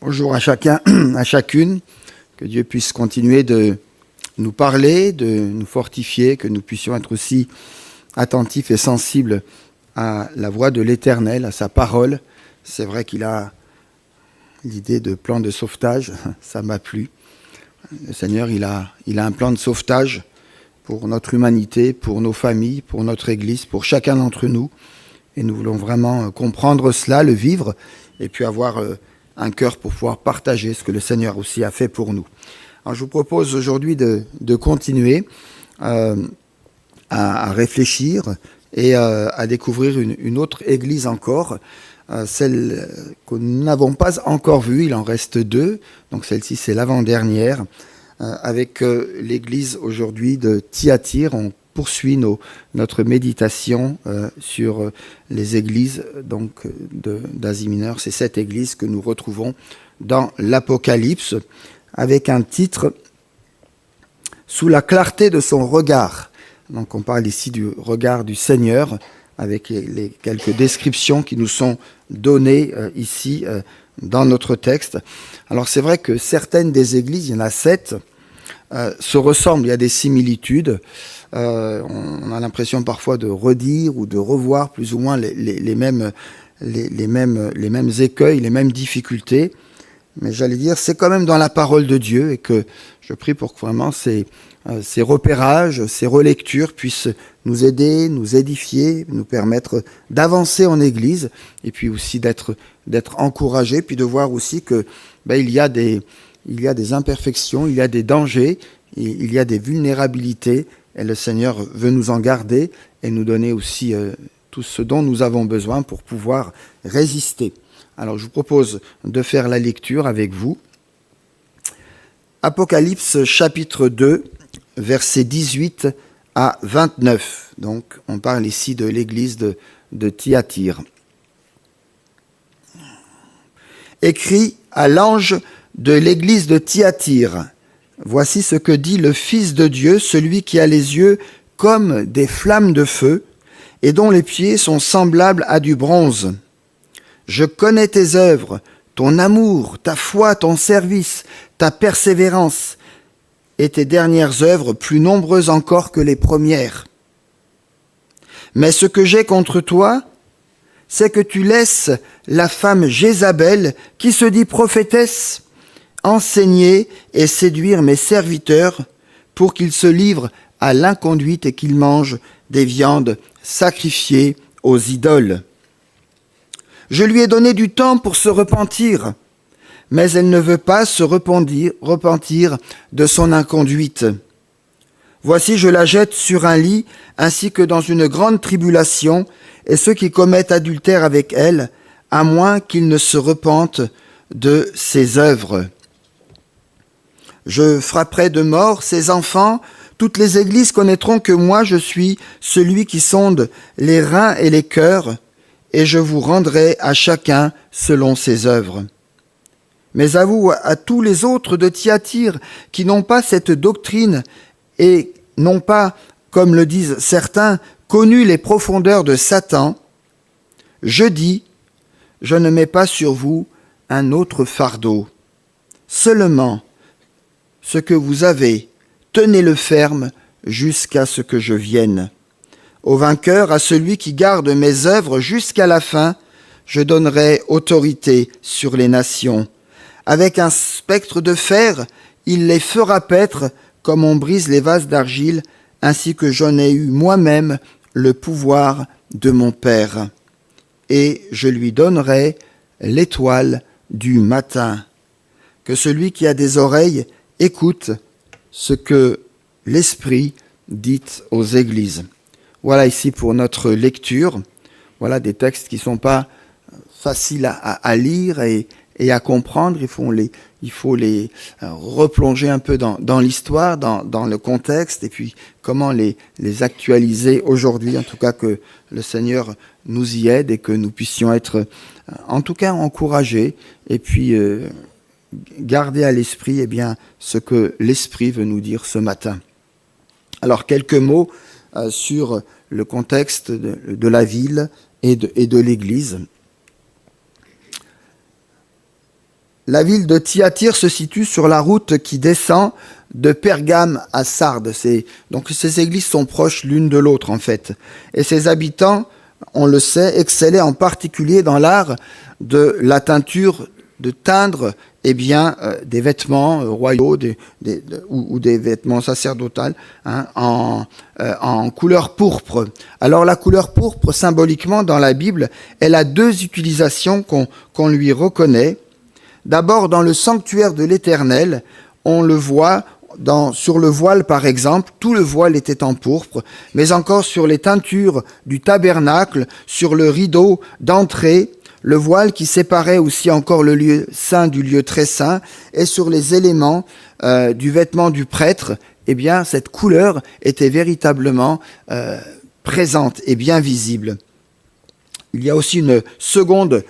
Bonjour à chacun, à chacune. Que Dieu puisse continuer de nous parler, de nous fortifier, que nous puissions être aussi attentifs et sensibles à la voix de l'Éternel, à sa parole. C'est vrai qu'il a l'idée de plan de sauvetage, ça m'a plu. Le Seigneur, il a un plan de sauvetage pour notre humanité, pour nos familles, pour notre Église, pour chacun d'entre nous. Et nous voulons vraiment comprendre cela, le vivre, et puis avoir un cœur pour pouvoir partager ce que le Seigneur aussi a fait pour nous. Alors, je vous propose aujourd'hui de continuer à réfléchir et à découvrir une autre Église encore, celle que nous n'avons pas encore vue. Il en reste deux, donc celle-ci c'est l'avant-dernière, avec l'Église aujourd'hui de Thyatire. On poursuit notre méditation sur les églises d'Asie mineure. C'est cette église que nous retrouvons dans l'Apocalypse avec un titre « Sous la clarté de son regard ». Donc on parle ici du regard du Seigneur avec les quelques descriptions qui nous sont données ici dans notre texte. Alors c'est vrai que certaines des églises, il y en a 7, se ressemblent, il y a des similitudes. On a l'impression parfois de redire ou de revoir plus ou moins les mêmes écueils, les mêmes difficultés. Mais j'allais dire, c'est quand même dans la parole de Dieu, et que je prie pour que vraiment ces repérages, ces relectures puissent nous aider, nous édifier, nous permettre d'avancer en Église, et puis aussi d'être encouragés, puis de voir aussi que il y a des imperfections, il y a des dangers, il y a des vulnérabilités, et le Seigneur veut nous en garder et nous donner aussi tout ce dont nous avons besoin pour pouvoir résister. Alors je vous propose de faire la lecture avec vous. Apocalypse chapitre 2, versets 18 à 29. Donc on parle ici de l'église de Thyatire. Écrit à l'ange de l'église de Thyatire. Voici ce que dit le Fils de Dieu, celui qui a les yeux comme des flammes de feu et dont les pieds sont semblables à du bronze. Je connais tes œuvres, ton amour, ta foi, ton service, ta persévérance et tes dernières œuvres plus nombreuses encore que les premières. Mais ce que j'ai contre toi, c'est que tu laisses la femme Jézabel, qui se dit prophétesse, enseigner et séduire mes serviteurs pour qu'ils se livrent à l'inconduite et qu'ils mangent des viandes sacrifiées aux idoles. Je lui ai donné du temps pour se repentir, mais elle ne veut pas se repentir de son inconduite. Voici, je la jette sur un lit, ainsi que dans une grande tribulation, et ceux qui commettent adultère avec elle, à moins qu'ils ne se repentent de ses œuvres. Je frapperai de mort ses enfants, toutes les églises connaîtront que moi je suis celui qui sonde les reins et les cœurs, et je vous rendrai à chacun selon ses œuvres. Mais à vous, à tous les autres de Thyatire, qui n'ont pas cette doctrine et n'ont pas, comme le disent certains, connu les profondeurs de Satan, je dis, je ne mets pas sur vous un autre fardeau. Seulement, ce que vous avez, tenez-le ferme jusqu'à ce que je vienne. Au vainqueur, à celui qui garde mes œuvres jusqu'à la fin, je donnerai autorité sur les nations. Avec un spectre de fer, il les fera paître comme on brise les vases d'argile, ainsi que j'en ai eu moi-même le pouvoir de mon Père. Et je lui donnerai l'étoile du matin. Que celui qui a des oreilles écoute ce que l'Esprit dit aux églises. Voilà ici pour notre lecture. Voilà des textes qui ne sont pas faciles à lire et à comprendre. Il faut les replonger un peu dans l'histoire, dans le contexte, et puis comment les actualiser aujourd'hui. En tout cas, que le Seigneur nous y aide et que nous puissions être, en tout cas, encouragés, et puis garder à l'esprit ce que l'Esprit veut nous dire ce matin. Alors, quelques mots sur le contexte de la ville et de l'Église. La ville de Thyatire se situe sur la route qui descend de Pergame à Sardes. Donc ces églises sont proches l'une de l'autre en fait. Et ses habitants, on le sait, excellaient en particulier dans l'art de la teinture, de teindre des vêtements royaux ou des vêtements sacerdotaux en couleur pourpre. Alors la couleur pourpre, symboliquement dans la Bible, elle a deux utilisations qu'on lui reconnaît. D'abord, dans le sanctuaire de l'Éternel, on le voit sur le voile par exemple, tout le voile était en pourpre, mais encore sur les teintures du tabernacle, sur le rideau d'entrée, le voile qui séparait aussi encore le lieu saint du lieu très saint, et sur les éléments du vêtement du prêtre, cette couleur était véritablement présente et bien visible. Il y a aussi une seconde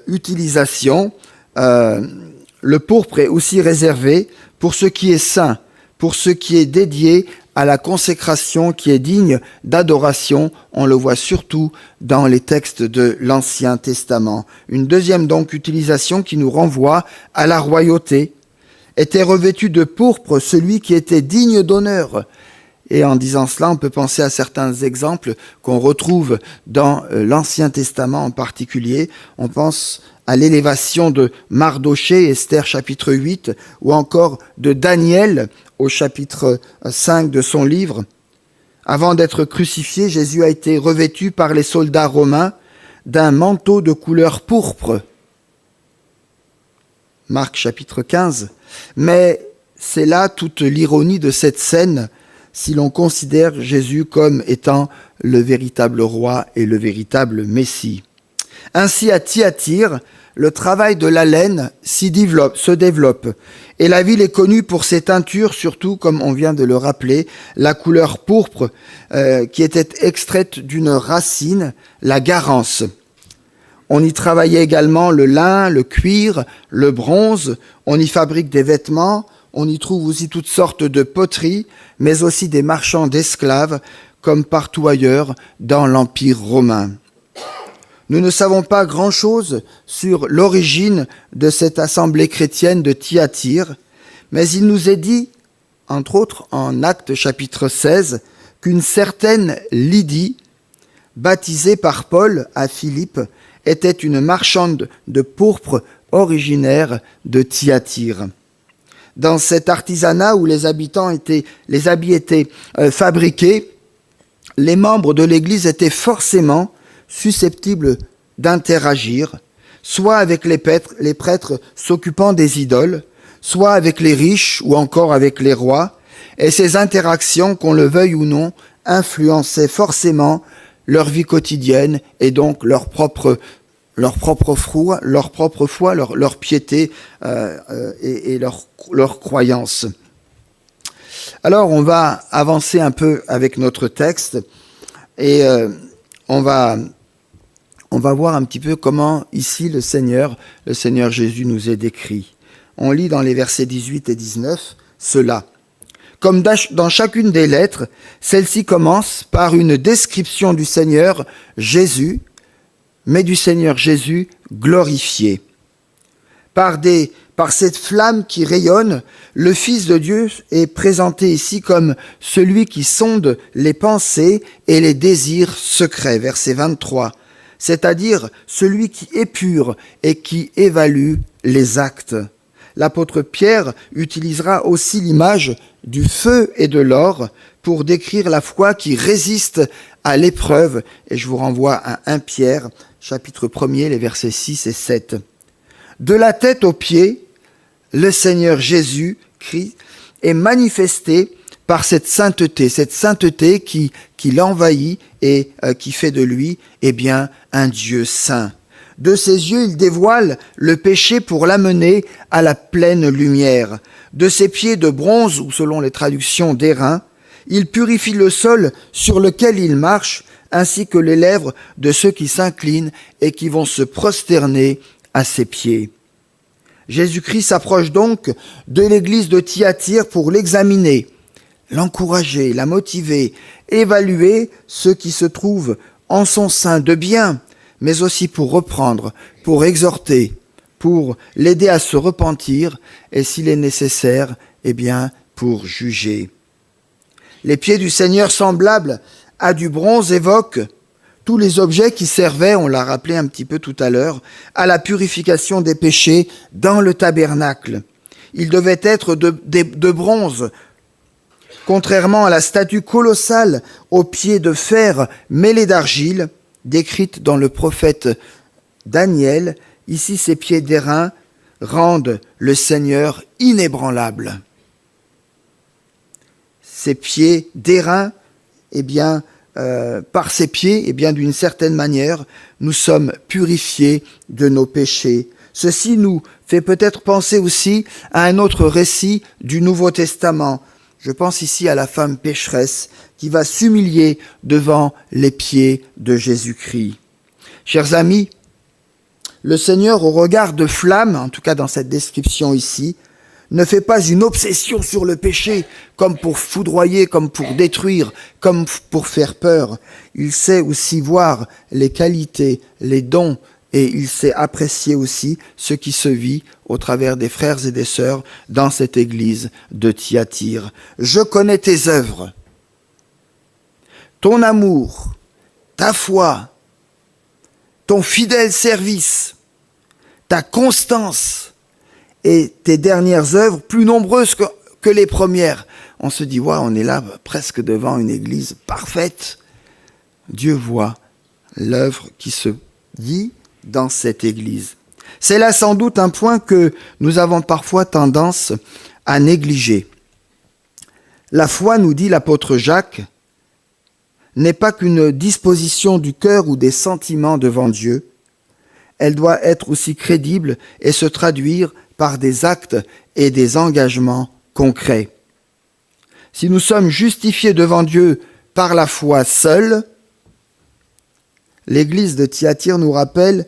utilisation. Le pourpre est aussi réservé pour ce qui est saint, pour ce qui est dédié à la consécration qui est digne d'adoration. On le voit surtout dans les textes de l'Ancien Testament. Une deuxième donc utilisation qui nous renvoie à la royauté. Était revêtu de pourpre celui qui était digne d'honneur. Et en disant cela, on peut penser à certains exemples qu'on retrouve dans l'Ancien Testament en particulier. On pense à l'élévation de Mardoché, Esther chapitre 8, ou encore de Daniel au chapitre 5 de son livre. Avant d'être crucifié, Jésus a été revêtu par les soldats romains d'un manteau de couleur pourpre. Marc chapitre 15. Mais c'est là toute l'ironie de cette scène, si l'on considère Jésus comme étant le véritable roi et le véritable Messie. Ainsi, à Thyatire, le travail de la laine se développe. Et la ville est connue pour ses teintures, surtout, comme on vient de le rappeler, la couleur pourpre qui était extraite d'une racine, la garance. On y travaillait également le lin, le cuir, le bronze. On y fabrique des vêtements. On y trouve aussi toutes sortes de poteries, mais aussi des marchands d'esclaves, comme partout ailleurs dans l'Empire romain. Nous ne savons pas grand-chose sur l'origine de cette assemblée chrétienne de Thyatire, mais il nous est dit, entre autres en Actes chapitre 16, qu'une certaine Lydie, baptisée par Paul à Philippe, était une marchande de pourpre originaire de Thyatire. Dans cet artisanat où les habits étaient fabriqués, les membres de l'Église étaient forcément susceptibles d'interagir, soit avec les prêtres s'occupant des idoles, soit avec les riches ou encore avec les rois, et ces interactions, qu'on le veuille ou non, influençaient forcément leur vie quotidienne et donc leur propre foi, leur piété et leur croyance. Alors on va avancer un peu avec notre texte et on va voir un petit peu comment ici le Seigneur Jésus nous est décrit. On lit dans les versets 18 et 19 cela. Comme dans chacune des lettres, celle-ci commence par une description du Seigneur Jésus, mais du Seigneur Jésus glorifié. Par cette flamme qui rayonne, le Fils de Dieu est présenté ici comme celui qui sonde les pensées et les désirs secrets, verset 23, c'est-à-dire celui qui épure et qui évalue les actes. L'apôtre Pierre utilisera aussi l'image du feu et de l'or pour décrire la foi qui résiste à l'épreuve, et je vous renvoie à 1 Pierre, chapitre 1er, les versets 6 et 7. De la tête aux pieds, le Seigneur Jésus-Christ est manifesté par cette sainteté qui l'envahit et qui fait de lui un Dieu saint. De ses yeux, il dévoile le péché pour l'amener à la pleine lumière. De ses pieds de bronze, ou selon les traductions d'airain, il purifie le sol sur lequel il marche, ainsi que les lèvres de ceux qui s'inclinent et qui vont se prosterner à ses pieds. Jésus-Christ s'approche donc de l'église de Thyatire pour l'examiner, l'encourager, la motiver, évaluer ce qui se trouve en son sein de bien, mais aussi pour reprendre, pour exhorter, pour l'aider à se repentir et s'il est nécessaire, eh bien, pour juger. Les pieds du Seigneur semblables à du bronze évoquent tous les objets qui servaient, on l'a rappelé un petit peu tout à l'heure, à la purification des péchés dans le tabernacle. Ils devaient être de bronze, contrairement à la statue colossale aux pieds de fer mêlés d'argile, décrite dans le prophète Daniel. Ici, ces pieds d'airain rendent le Seigneur inébranlable. Ces pieds d'airain, eh bien, par ces pieds, eh bien, d'une certaine manière, nous sommes purifiés de nos péchés. Ceci nous fait peut-être penser aussi à un autre récit du Nouveau Testament. Je pense ici à la femme pécheresse qui va s'humilier devant les pieds de Jésus-Christ. Chers amis, le Seigneur, au regard de flamme, en tout cas dans cette description ici, ne fait pas une obsession sur le péché, comme pour foudroyer, comme pour détruire, comme pour faire peur. Il sait aussi voir les qualités, les dons, et il sait apprécier aussi ce qui se vit au travers des frères et des sœurs dans cette église de Thyatire. Je connais tes œuvres, ton amour, ta foi, ton fidèle service, ta constance, et tes dernières œuvres plus nombreuses que les premières. On se dit, ouais, on est là presque devant une église parfaite. Dieu voit l'œuvre qui se vit dans cette église. C'est là sans doute un point que nous avons parfois tendance à négliger. La foi, nous dit l'apôtre Jacques, n'est pas qu'une disposition du cœur ou des sentiments devant Dieu. Elle doit être aussi crédible et se traduire par des actes et des engagements concrets. Si nous sommes justifiés devant Dieu par la foi seule, l'Église de Thyatire nous rappelle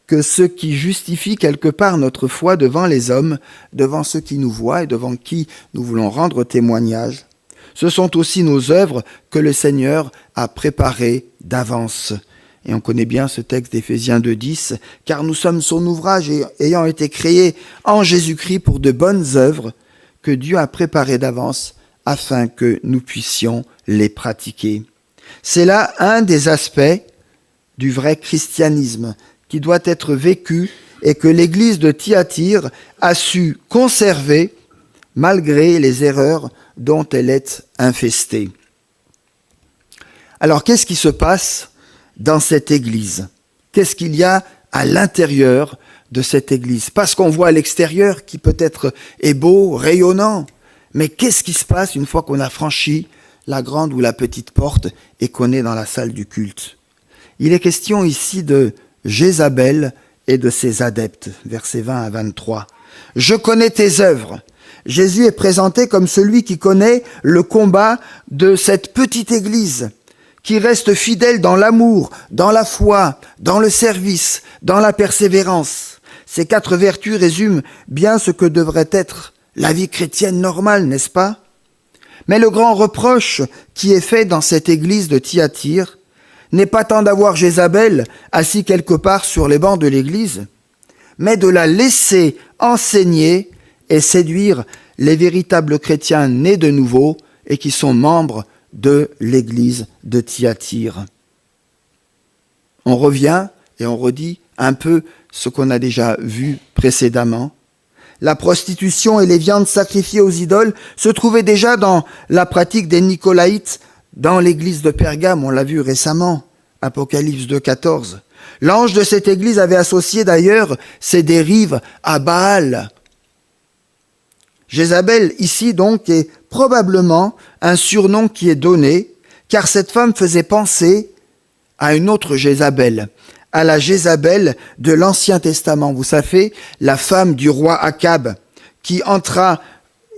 que ce qui justifie quelque part notre foi devant les hommes, devant ceux qui nous voient et devant qui nous voulons rendre témoignage, ce sont aussi nos œuvres que le Seigneur a préparées d'avance. Et on connaît bien ce texte d'Éphésiens 2:10, car nous sommes son ouvrage ayant été créés en Jésus-Christ pour de bonnes œuvres que Dieu a préparées d'avance afin que nous puissions les pratiquer. C'est là un des aspects du vrai christianisme qui doit être vécu et que l'Église de Thyatire a su conserver malgré les erreurs dont elle est infestée. Alors qu'est-ce qui se passe dans cette église? Qu'est-ce qu'il y a à l'intérieur de cette église? Parce qu'on voit à l'extérieur qui peut-être est beau, rayonnant, mais qu'est-ce qui se passe une fois qu'on a franchi la grande ou la petite porte et qu'on est dans la salle du culte? Il est question ici de Jézabel et de ses adeptes, versets 20 à 23. « Je connais tes œuvres ». Jésus est présenté comme celui qui connaît le combat de cette petite église, qui reste fidèle dans l'amour, dans la foi, dans le service, dans la persévérance. Ces 4 vertus résument bien ce que devrait être la vie chrétienne normale, n'est-ce pas? Mais le grand reproche qui est fait dans cette église de Thyatire n'est pas tant d'avoir Jézabel assis quelque part sur les bancs de l'église, mais de la laisser enseigner et séduire les véritables chrétiens nés de nouveau et qui sont membres de l'église de Thyatire. On revient et on redit un peu ce qu'on a déjà vu précédemment. La prostitution et les viandes sacrifiées aux idoles se trouvaient déjà dans la pratique des Nicolaïtes dans l'église de Pergame, on l'a vu récemment, Apocalypse 2,14. L'ange de cette église avait associé d'ailleurs ses dérives à Baal. Jézabel, ici donc, est probablement un surnom qui est donné, car cette femme faisait penser à une autre Jézabel, à la Jézabel de l'Ancien Testament. Vous savez, la femme du roi Akab, qui entra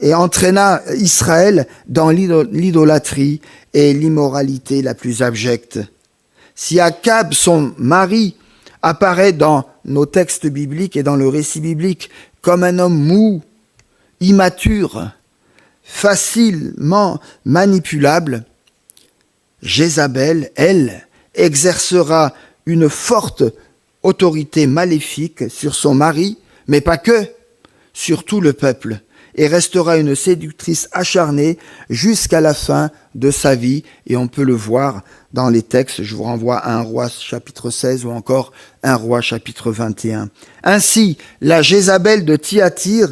et entraîna Israël dans l'idolâtrie et l'immoralité la plus abjecte. Si Akab, son mari, apparaît dans nos textes bibliques et dans le récit biblique comme un homme mou, immature, facilement manipulable, Jézabel, elle, exercera une forte autorité maléfique sur son mari mais pas que, sur tout le peuple, et restera une séductrice acharnée jusqu'à la fin de sa vie. Et on peut le voir dans les textes. Je vous renvoie à 1 Roi chapitre 16 ou encore 1 Roi chapitre 21. Ainsi, la Jézabel de Thyatire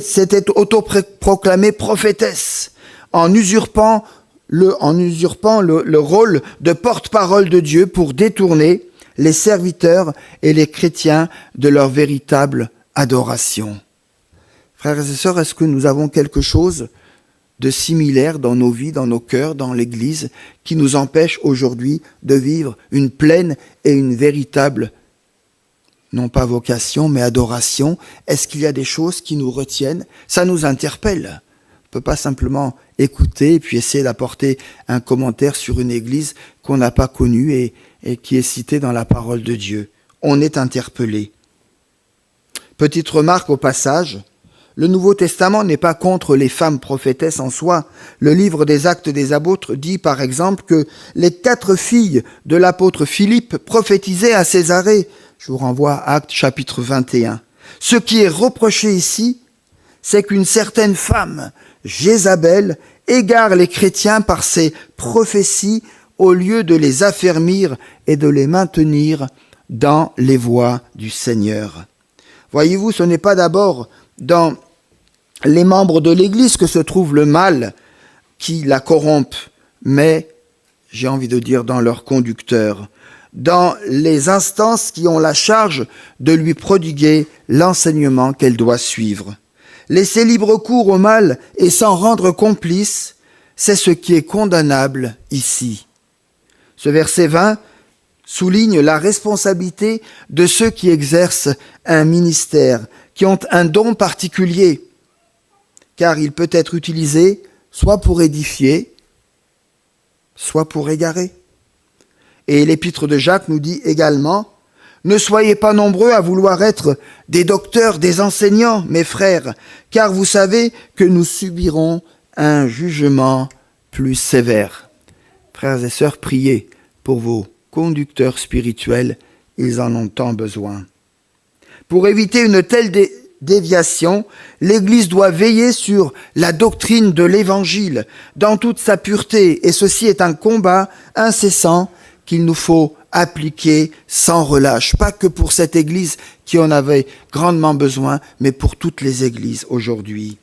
s'était autoproclamée prophétesse en usurpant le rôle de porte-parole de Dieu pour détourner les serviteurs et les chrétiens de leur véritable adoration. Frères et sœurs, est-ce que nous avons quelque chose de similaire dans nos vies, dans nos cœurs, dans l'Église, qui nous empêche aujourd'hui de vivre une pleine et une véritable, non pas vocation, mais adoration? Est-ce qu'il y a des choses qui nous retiennent? Ça nous interpelle. On ne peut pas simplement écouter et puis essayer d'apporter un commentaire sur une Église qu'on n'a pas connue et qui est citée dans la parole de Dieu. On est interpellé. Petite remarque au passage. Le Nouveau Testament n'est pas contre les femmes prophétesses en soi. Le livre des Actes des Apôtres dit par exemple que les 4 filles de l'apôtre Philippe prophétisaient à Césarée. Je vous renvoie à Actes chapitre 21. Ce qui est reproché ici, c'est qu'une certaine femme, Jézabel, égare les chrétiens par ses prophéties au lieu de les affermir et de les maintenir dans les voies du Seigneur. Voyez-vous, ce n'est pas d'abord dans les membres de l'Église que se trouve le mal qui la corrompt, mais, j'ai envie de dire, dans leurs conducteurs, dans les instances qui ont la charge de lui prodiguer l'enseignement qu'elle doit suivre. Laisser libre cours au mal et s'en rendre complice, c'est ce qui est condamnable ici. Ce verset 20 souligne la responsabilité de ceux qui exercent un ministère, qui ont un don particulier, car il peut être utilisé soit pour édifier, soit pour égarer. Et l'épître de Jacques nous dit également, « Ne soyez pas nombreux à vouloir être des docteurs, des enseignants, mes frères, car vous savez que nous subirons un jugement plus sévère. » Frères et sœurs, priez pour vos conducteurs spirituels, ils en ont tant besoin. Pour éviter une telle déviation, l'Église doit veiller sur la doctrine de l'Évangile dans toute sa pureté, et ceci est un combat incessant qu'il nous faut appliquer sans relâche, pas que pour cette Église qui en avait grandement besoin, mais pour toutes les Églises aujourd'hui.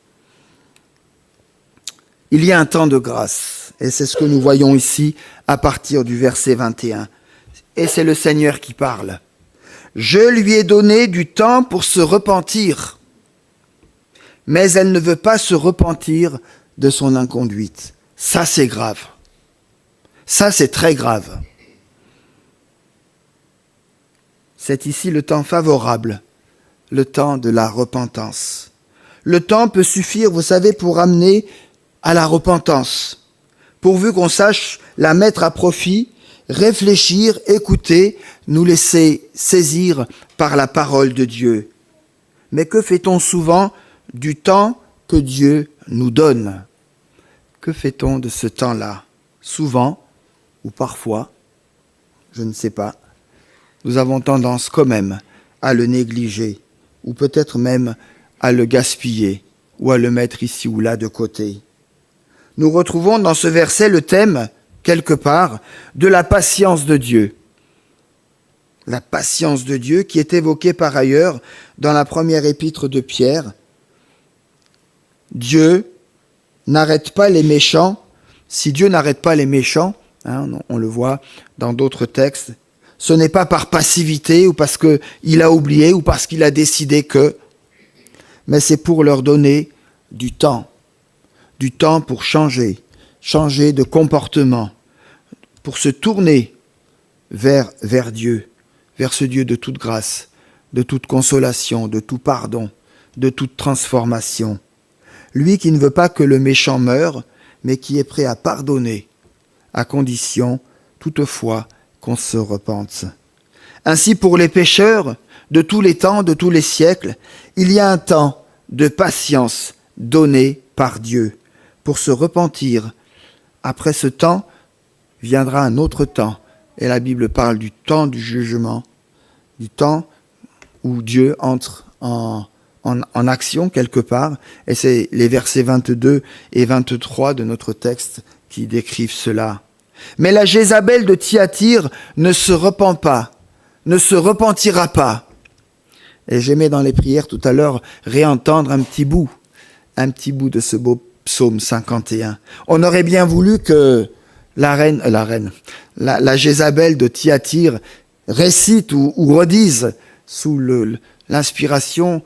Il y a un temps de grâce, et c'est ce que nous voyons ici à partir du verset 21. Et c'est le Seigneur qui parle. « Je lui ai donné du temps pour se repentir, mais elle ne veut pas se repentir de son inconduite. » Ça, c'est grave. Ça, c'est très grave. C'est ici le temps favorable, le temps de la repentance. Le temps peut suffire, vous savez, pour amener à la repentance, pourvu qu'on sache la mettre à profit, réfléchir, écouter, nous laisser saisir par la parole de Dieu. Mais que fait-on souvent du temps que Dieu nous donne? Que fait-on de ce temps-là? Souvent, ou parfois, je ne sais pas, nous avons tendance quand même à le négliger, ou peut-être même à le gaspiller, ou à le mettre ici ou là de côté. Nous retrouvons dans ce verset le thème, quelque part, de la patience de Dieu. La patience de Dieu qui est évoquée par ailleurs dans la première épître de Pierre. Dieu n'arrête pas les méchants. Si Dieu n'arrête pas les méchants, on le voit dans d'autres textes, ce n'est pas par passivité ou parce qu'il a oublié ou parce qu'il a décidé que, mais c'est pour leur donner du temps pour changer de comportement, pour se tourner vers Dieu, vers ce Dieu de toute grâce, de toute consolation, de tout pardon, de toute transformation. Lui qui ne veut pas que le méchant meure, mais qui est prêt à pardonner, à condition, toutefois, qu'on se repente. Ainsi, pour les pécheurs, de tous les temps, de tous les siècles, il y a un temps de patience donné par Dieu pour se repentir. Après ce temps, viendra un autre temps. Et la Bible parle du temps du jugement, du temps où Dieu entre en action quelque part, et c'est les versets 22 et 23 de notre texte qui décrivent cela. Mais la Jézabel de Thyatire ne se repent pas, ne se repentira pas. Et j'aimais dans les prières tout à l'heure réentendre un petit bout de ce beau psaume 51. On aurait bien voulu que la Jézabel de Thyatire récite ou redise sous l'inspiration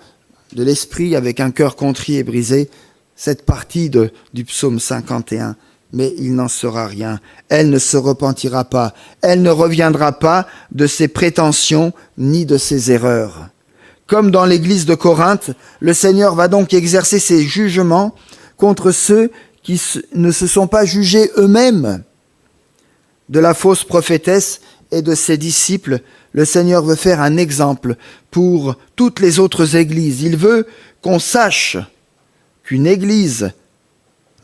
de l'esprit avec un cœur contrit et brisé cette partie du psaume 51. Mais il n'en sera rien. Elle ne se repentira pas. Elle ne reviendra pas de ses prétentions ni de ses erreurs. Comme dans l'église de Corinthe, le Seigneur va donc exercer ses jugements contre ceux qui ne se sont pas jugés eux-mêmes. De la fausse prophétesse et de ses disciples, le Seigneur veut faire un exemple pour toutes les autres églises. Il veut qu'on sache qu'une église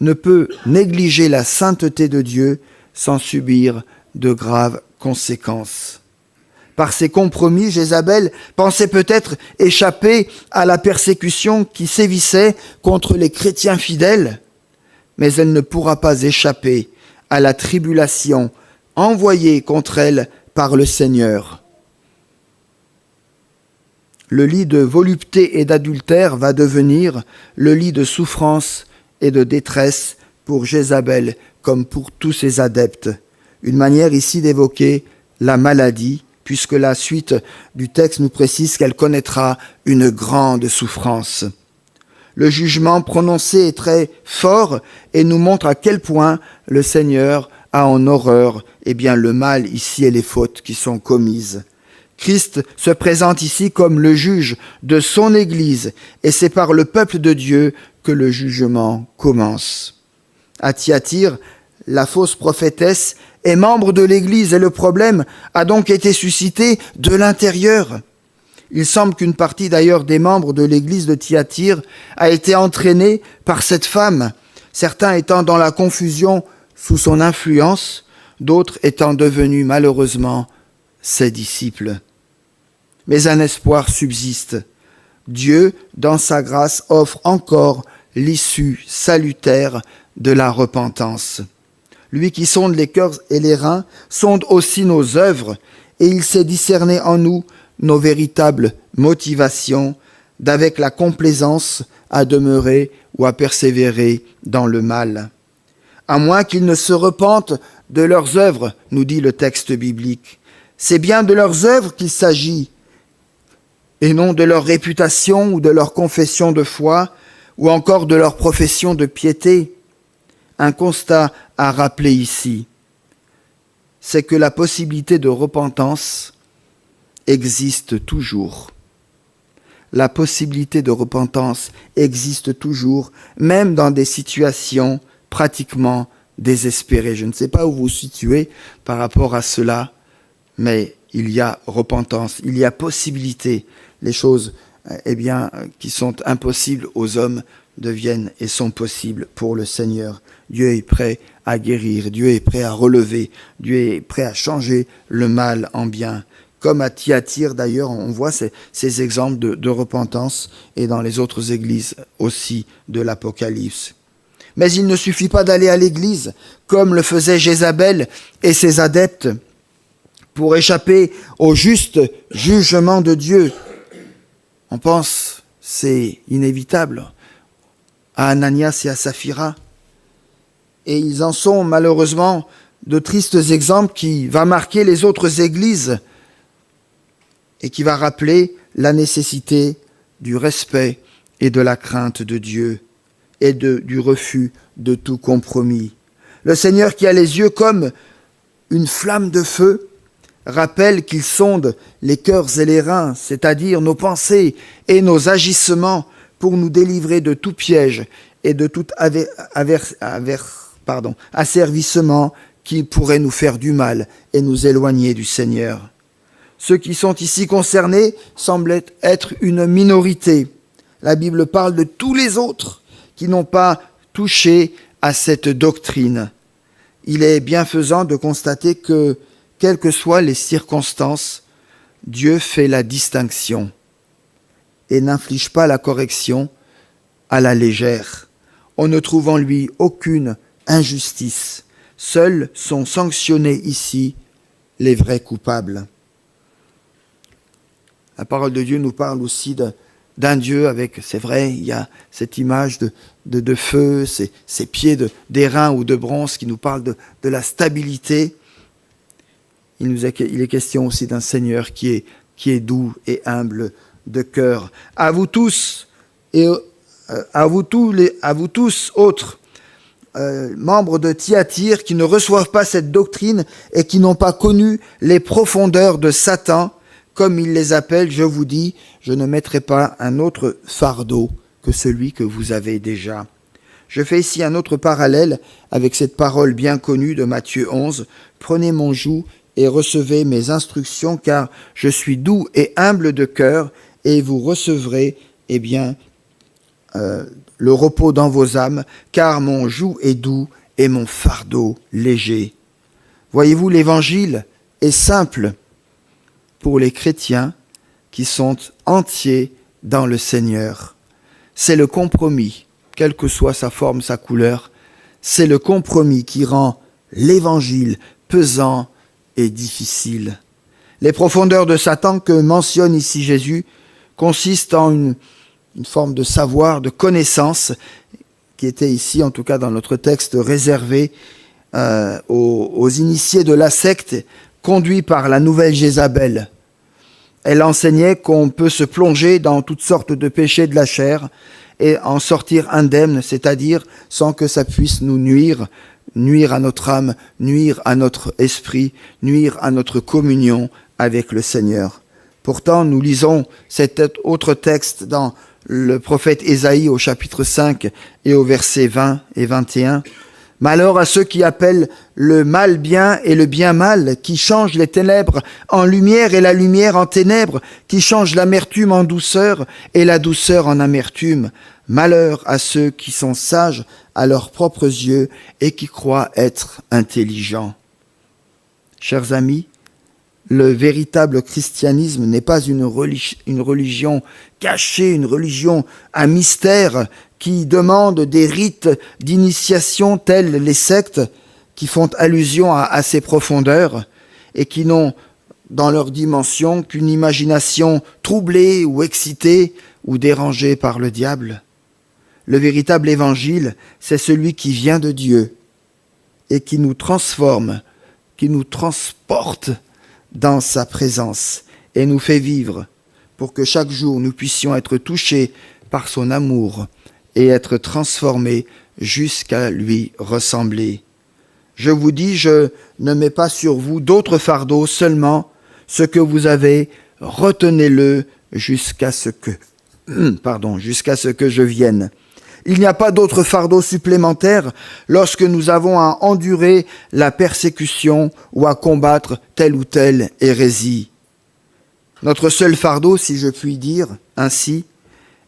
ne peut négliger la sainteté de Dieu sans subir de graves conséquences. Par ses compromis, Jézabel pensait peut-être échapper à la persécution qui sévissait contre les chrétiens fidèles, mais elle ne pourra pas échapper à la tribulation envoyée contre elle par le Seigneur. Le lit de volupté et d'adultère va devenir le lit de souffrance et de détresse pour Jézabel comme pour tous ses adeptes. Une manière ici d'évoquer la maladie, puisque la suite du texte nous précise qu'elle connaîtra une grande souffrance. Le jugement prononcé est très fort et nous montre à quel point le Seigneur a en horreur le mal ici et les fautes qui sont commises. Christ se présente ici comme le juge de son Église et c'est par le peuple de Dieu que le jugement commence. À Thyatire, la fausse prophétesse est membre de l'Église et le problème a donc été suscité de l'intérieur. Il semble qu'une partie d'ailleurs des membres de l'Église de Thyatire a été entraînée par cette femme, certains étant dans la confusion sous son influence, d'autres étant devenus malheureusement ses disciples. Mais un espoir subsiste. Dieu, dans sa grâce, offre encore l'issue salutaire de la repentance. Lui qui sonde les cœurs et les reins, sonde aussi nos œuvres, et il sait discerner en nous nos véritables motivations, d'avec la complaisance à demeurer ou à persévérer dans le mal. À moins qu'ils ne se repentent de leurs œuvres, nous dit le texte biblique. C'est bien de leurs œuvres qu'il s'agit, et non de leur réputation ou de leur confession de foi, ou encore de leur profession de piété. Un constat à rappeler ici, c'est que la possibilité de repentance existe toujours. La possibilité de repentance existe toujours, même dans des situations pratiquement désespérées. Je ne sais pas où vous vous situez par rapport à cela, mais il y a repentance, il y a possibilité. Les choses qui sont impossibles aux hommes deviennent et sont possibles pour le Seigneur. Dieu est prêt à guérir, Dieu est prêt à relever, Dieu est prêt à changer le mal en bien. Comme à Thyatire d'ailleurs, on voit ces exemples de repentance et dans les autres églises aussi de l'Apocalypse. Mais il ne suffit pas d'aller à l'église comme le faisait Jézabel et ses adeptes pour échapper au juste jugement de Dieu. On pense, c'est inévitable, à Ananias et à Saphira. Et ils en sont malheureusement de tristes exemples qui vont marquer les autres églises et qui va rappeler la nécessité du respect et de la crainte de Dieu et du refus de tout compromis. Le Seigneur qui a les yeux comme une flamme de feu rappelle qu'il sonde les cœurs et les reins, c'est-à-dire nos pensées et nos agissements pour nous délivrer de tout piège et de tout asservissement qui pourrait nous faire du mal et nous éloigner du Seigneur. Ceux qui sont ici concernés semblent être une minorité. La Bible parle de tous les autres qui n'ont pas touché à cette doctrine. Il est bienfaisant de constater que, quelles que soient les circonstances, Dieu fait la distinction. et n'inflige pas la correction à la légère. On ne trouve en lui aucune injustice. Seuls sont sanctionnés ici les vrais coupables. La parole de Dieu nous parle aussi d'un Dieu avec, c'est vrai, il y a cette image de feu, ces pieds d'airain ou de bronze qui nous parlent de la stabilité. Il est question aussi d'un Seigneur qui est doux et humble de cœur. À vous tous, et à vous tous autres, membres de Thyatire, qui ne reçoivent pas cette doctrine et qui n'ont pas connu les profondeurs de Satan, comme il les appelle, je vous dis, je ne mettrai pas un autre fardeau que celui que vous avez déjà. Je fais ici un autre parallèle avec cette parole bien connue de Matthieu 11. Prenez mon joug et recevez mes instructions, car je suis doux et humble de cœur, et vous recevrez, le repos dans vos âmes, car mon joug est doux et mon fardeau léger. Voyez-vous, l'évangile est simple pour les chrétiens qui sont entiers dans le Seigneur. C'est le compromis, quelle que soit sa forme, sa couleur, c'est le compromis qui rend l'évangile pesant et difficile. Les profondeurs de Satan que mentionne ici Jésus consistent en une forme de savoir, de connaissance, qui était ici, en tout cas dans notre texte, réservé aux initiés de la secte, conduits par la nouvelle Jézabel. Elle enseignait qu'on peut se plonger dans toutes sortes de péchés de la chair et en sortir indemne, c'est-à-dire sans que ça puisse nous nuire à notre âme, nuire à notre esprit, nuire à notre communion avec le Seigneur. Pourtant, nous lisons cet autre texte dans le prophète Ésaïe au chapitre 5 et au verset 20 et 21. Malheur à ceux qui appellent le mal bien et le bien mal, qui changent les ténèbres en lumière et la lumière en ténèbres, qui changent l'amertume en douceur et la douceur en amertume. Malheur à ceux qui sont sages à leurs propres yeux et qui croient être intelligents. Chers amis, le véritable christianisme n'est pas une religion cachée, une religion à mystère qui demande des rites d'initiation tels les sectes qui font allusion à ces profondeurs et qui n'ont dans leur dimension qu'une imagination troublée ou excitée ou dérangée par le diable. Le véritable évangile, c'est celui qui vient de Dieu et qui nous transforme, qui nous transporte dans sa présence et nous fait vivre pour que chaque jour nous puissions être touchés par son amour et être transformés jusqu'à lui ressembler. Je vous dis, je ne mets pas sur vous d'autres fardeaux, seulement ce que vous avez, retenez-le jusqu'à ce que je vienne. Il n'y a pas d'autre fardeau supplémentaire lorsque nous avons à endurer la persécution ou à combattre telle ou telle hérésie. Notre seul fardeau, si je puis dire ainsi,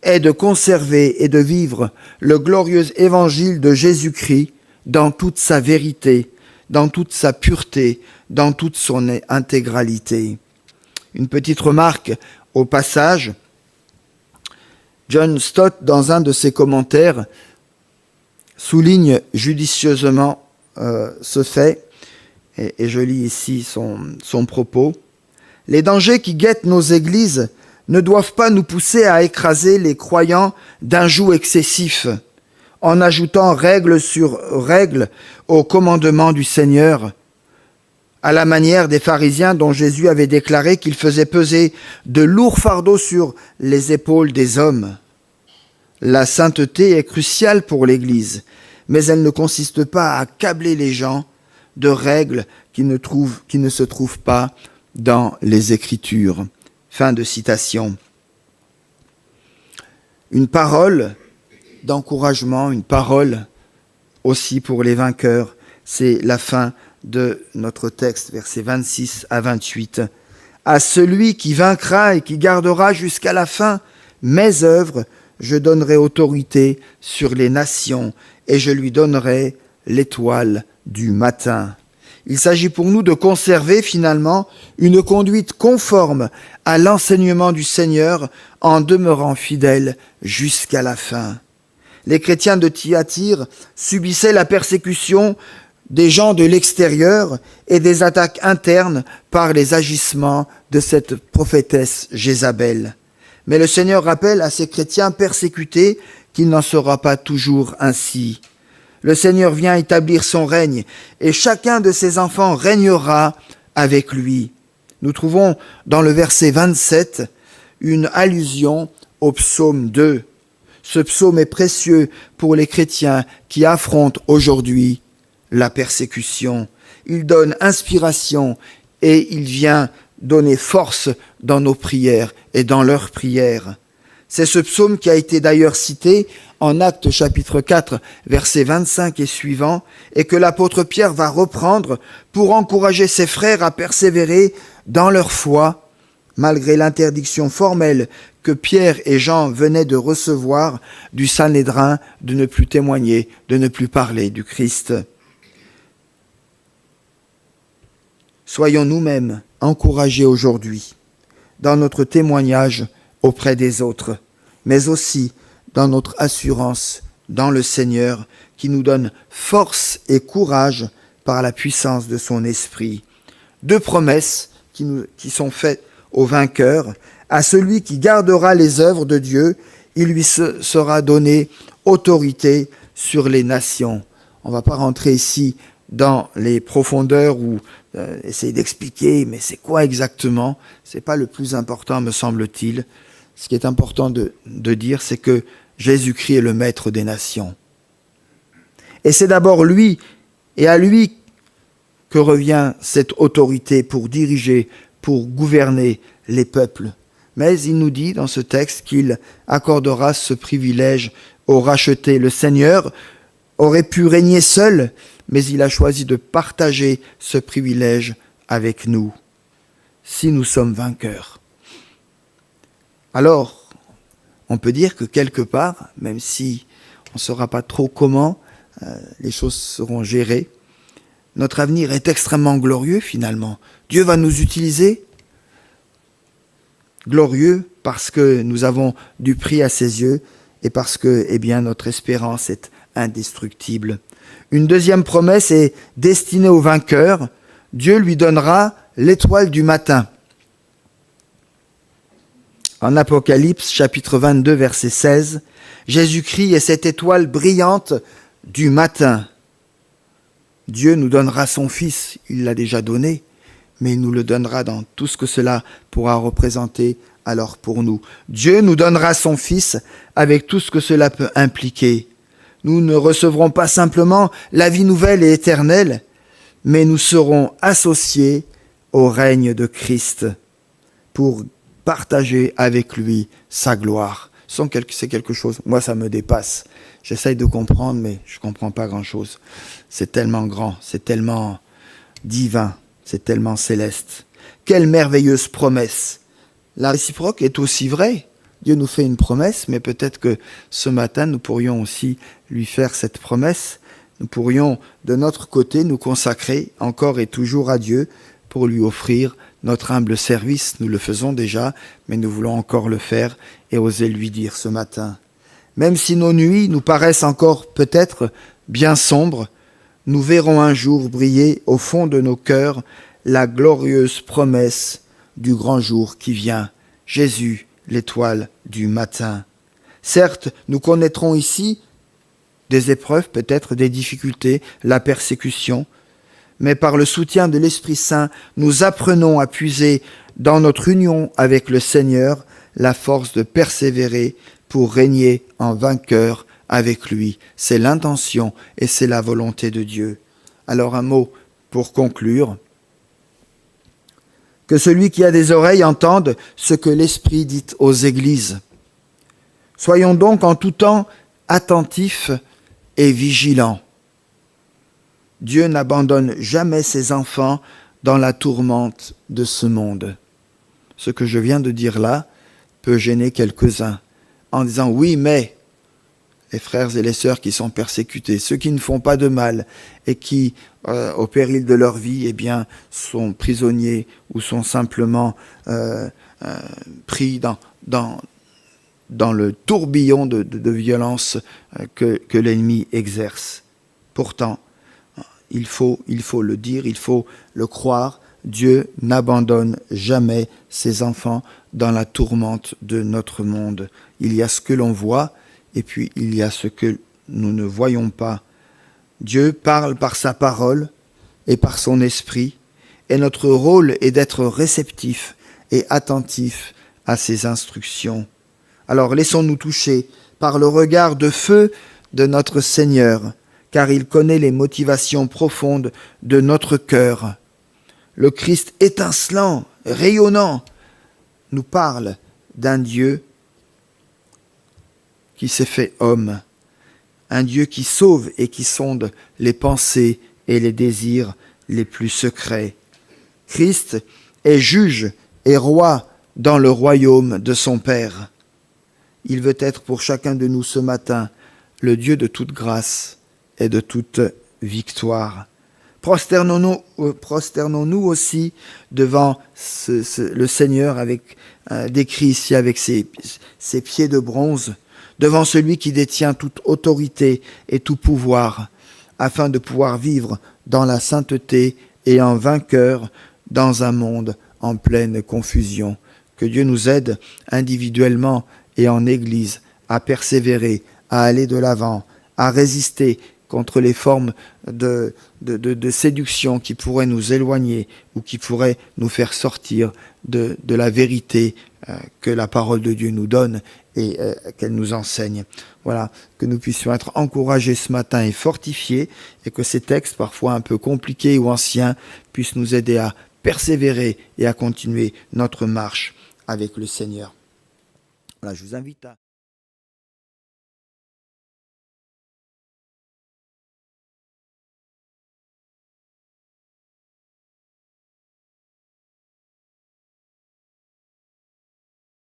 est de conserver et de vivre le glorieux évangile de Jésus-Christ dans toute sa vérité, dans toute sa pureté, dans toute son intégralité. Une petite remarque au passage. John Stott, dans un de ses commentaires, souligne judicieusement ce fait, et je lis ici son propos. « Les dangers qui guettent nos églises ne doivent pas nous pousser à écraser les croyants d'un joug excessif, en ajoutant règle sur règle au commandement du Seigneur, à la manière des pharisiens dont Jésus avait déclaré qu'il faisait peser de lourds fardeaux sur les épaules des hommes. La sainteté est cruciale pour l'Église, mais elle ne consiste pas à accabler les gens de règles qui ne se trouvent pas dans les Écritures. » Fin de citation. Une parole d'encouragement, une parole aussi pour les vainqueurs, c'est la fin de notre texte, versets 26 à 28. « À celui qui vaincra et qui gardera jusqu'à la fin mes œuvres, je donnerai autorité sur les nations et je lui donnerai l'étoile du matin. Il s'agit pour nous de conserver finalement une conduite conforme à l'enseignement du Seigneur en demeurant fidèles jusqu'à la fin. Les chrétiens de Thyatire subissaient la persécution des gens de l'extérieur et des attaques internes par les agissements de cette prophétesse Jézabel. Mais le Seigneur rappelle à ces chrétiens persécutés qu'il n'en sera pas toujours ainsi. Le Seigneur vient établir son règne et chacun de ses enfants régnera avec lui. Nous trouvons dans le verset 27 une allusion au psaume 2. Ce psaume est précieux pour les chrétiens qui affrontent aujourd'hui la persécution. Il donne inspiration et il vient donner force dans nos prières et dans leurs prières. C'est ce psaume qui a été d'ailleurs cité en Actes chapitre 4, versets 25 et suivants, et que l'apôtre Pierre va reprendre pour encourager ses frères à persévérer dans leur foi, malgré l'interdiction formelle que Pierre et Jean venaient de recevoir du Sanhédrin de ne plus témoigner, de ne plus parler du Christ. Soyons nous-mêmes encouragés aujourd'hui dans notre témoignage auprès des autres, mais aussi dans notre assurance dans le Seigneur qui nous donne force et courage par la puissance de son esprit. 2 promesses qui sont faites au vainqueur. À celui qui gardera les œuvres de Dieu, il lui sera donné autorité sur les nations. On ne va pas rentrer ici dans les profondeurs ou essayer d'expliquer, mais c'est quoi exactement? Ce n'est pas le plus important, me semble-t-il. Ce qui est important de dire, c'est que Jésus-Christ est le maître des nations. Et c'est d'abord lui, et à lui que revient cette autorité pour diriger, pour gouverner les peuples. Mais il nous dit dans ce texte qu'il accordera ce privilège aux rachetés. Le Seigneur aurait pu régner seul, mais il a choisi de partager ce privilège avec nous, si nous sommes vainqueurs. Alors, on peut dire que quelque part, même si on ne saura pas trop comment les choses seront gérées, notre avenir est extrêmement glorieux finalement. Dieu va nous utiliser, glorieux parce que nous avons du prix à ses yeux et parce que notre espérance est indestructible. Une deuxième promesse est destinée au vainqueur. Dieu lui donnera l'étoile du matin. En Apocalypse, chapitre 22, verset 16, Jésus-Christ est cette étoile brillante du matin. Dieu nous donnera son Fils, il l'a déjà donné, mais il nous le donnera dans tout ce que cela pourra représenter alors pour nous. Dieu nous donnera son Fils avec tout ce que cela peut impliquer. Nous ne recevrons pas simplement la vie nouvelle et éternelle, mais nous serons associés au règne de Christ pour partager avec lui sa gloire. C'est quelque chose, moi ça me dépasse. J'essaye de comprendre, mais je ne comprends pas grand-chose. C'est tellement grand, c'est tellement divin, c'est tellement céleste. Quelle merveilleuse promesse! La réciproque est aussi vraie. Dieu nous fait une promesse, mais peut-être que ce matin, nous pourrions aussi lui faire cette promesse. Nous pourrions, de notre côté, nous consacrer encore et toujours à Dieu pour lui offrir notre humble service. Nous le faisons déjà, mais nous voulons encore le faire et oser lui dire ce matin. Même si nos nuits nous paraissent encore peut-être bien sombres, nous verrons un jour briller au fond de nos cœurs la glorieuse promesse du grand jour qui vient, Jésus, l'étoile du matin. Certes, nous connaîtrons ici des épreuves, peut-être des difficultés, la persécution, mais par le soutien de l'Esprit Saint, nous apprenons à puiser dans notre union avec le Seigneur la force de persévérer pour régner en vainqueur avec lui. C'est l'intention et c'est la volonté de Dieu. Alors un mot pour conclure. Que celui qui a des oreilles entende ce que l'Esprit dit aux églises. Soyons donc en tout temps attentifs et vigilants. Dieu n'abandonne jamais ses enfants dans la tourmente de ce monde. Ce que je viens de dire là peut gêner quelques-uns en disant « oui, mais les frères et les sœurs qui sont persécutés, ceux qui ne font pas de mal et qui, au péril de leur vie, eh bien, sont prisonniers ou sont simplement pris dans le tourbillon de violence que l'ennemi exerce. Pourtant, il faut le dire, il faut le croire, Dieu n'abandonne jamais ses enfants dans la tourmente de notre monde. Il y a ce que l'on voit et puis il y a ce que nous ne voyons pas. Dieu parle par sa parole et par son esprit et notre rôle est d'être réceptif et attentif à ses instructions. Alors laissons-nous toucher par le regard de feu de notre Seigneur, car il connaît les motivations profondes de notre cœur. Le Christ étincelant, rayonnant, nous parle d'un Dieu qui s'est fait homme, un Dieu qui sauve et qui sonde les pensées et les désirs les plus secrets. Christ est juge et roi dans le royaume de son Père. Il veut être pour chacun de nous ce matin le Dieu de toute grâce et de toute victoire. Prosternons-nous aussi devant le Seigneur décrit ici avec ses pieds de bronze, devant celui qui détient toute autorité et tout pouvoir, afin de pouvoir vivre dans la sainteté et en vainqueur dans un monde en pleine confusion. Que Dieu nous aide individuellement et en Église à persévérer, à aller de l'avant, à résister contre les formes de séduction qui pourraient nous éloigner ou qui pourraient nous faire sortir de la vérité que la parole de Dieu nous donne et qu'elle nous enseigne. Voilà, que nous puissions être encouragés ce matin et fortifiés et que ces textes, parfois un peu compliqués ou anciens, puissent nous aider à persévérer et à continuer notre marche avec le Seigneur. Voilà, je vous invite à